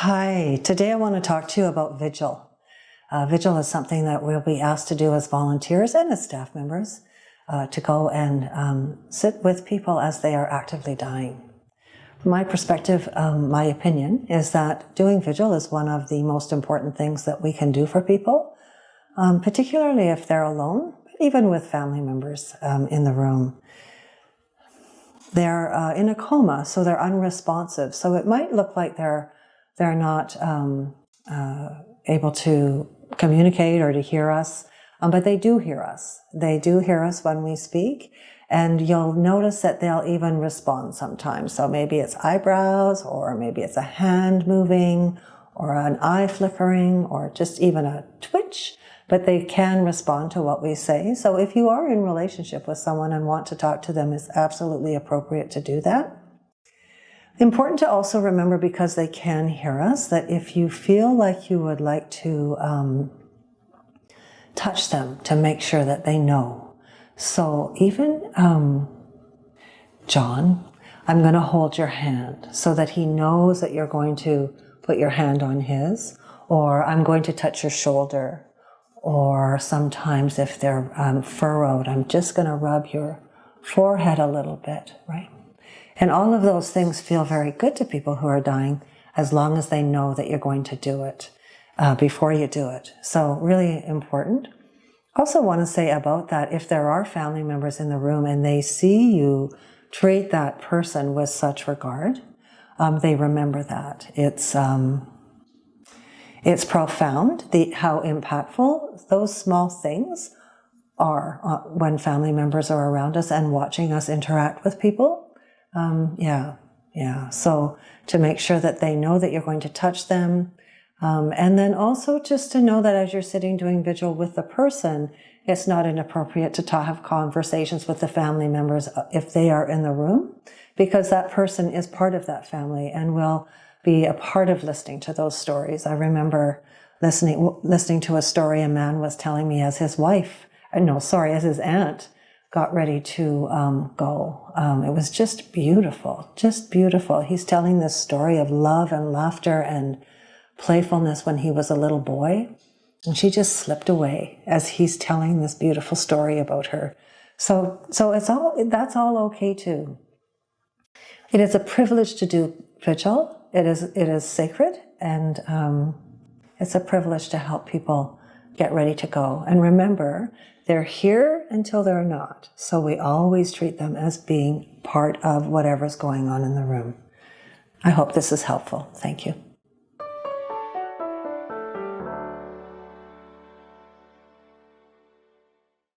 Hi, today I want to talk to you about Vigil. Vigil is something that we'll be asked to do as volunteers and as staff members, to go and sit with people as they are actively dying. From my perspective, my opinion is that doing Vigil is one of the most important things that we can do for people, particularly if they're alone, even with family members in the room. They're in a coma, so they're unresponsive. So it might look like they're not able to communicate or to hear us, but they do hear us. They do hear us when we speak, and you'll notice that they'll even respond sometimes. So maybe it's eyebrows, or maybe it's a hand moving, or an eye flickering, or just even a twitch, but they can respond to what we say. So if you are in relationship with someone and want to talk to them, it's absolutely appropriate to do that. Important to also remember, because they can hear us, that if you feel like you would like to touch them to make sure that they know. So even John, I'm going to hold your hand so that he knows that you're going to put your hand on his, or I'm going to touch your shoulder. Or sometimes if they're furrowed, I'm just going to rub your forehead a little bit, right? And all of those things feel very good to people who are dying, as long as they know that you're going to do it before you do it. So really important. Also want to say about that, if there are family members in the room and they see you treat that person with such regard, they remember that. It's profound how impactful those small things are when family members are around us and watching us interact with people. So to make sure that they know that you're going to touch them. And then also just to know that as you're sitting doing Vigil with the person, it's not inappropriate to have conversations with the family members if they are in the room, because that person is part of that family and will be a part of listening to those stories. I remember listening to a story a man was telling me as his as his aunt got ready to go. It was just beautiful, just beautiful. He's telling this story of love and laughter and playfulness when he was a little boy, and she just slipped away as he's telling this beautiful story about her. So that's all okay too. It is a privilege to do Vigil. It is sacred, and it's a privilege to help people get ready to go. And remember, they're here until they're not. So we always treat them as being part of whatever's going on in the room. I hope this is helpful. Thank you.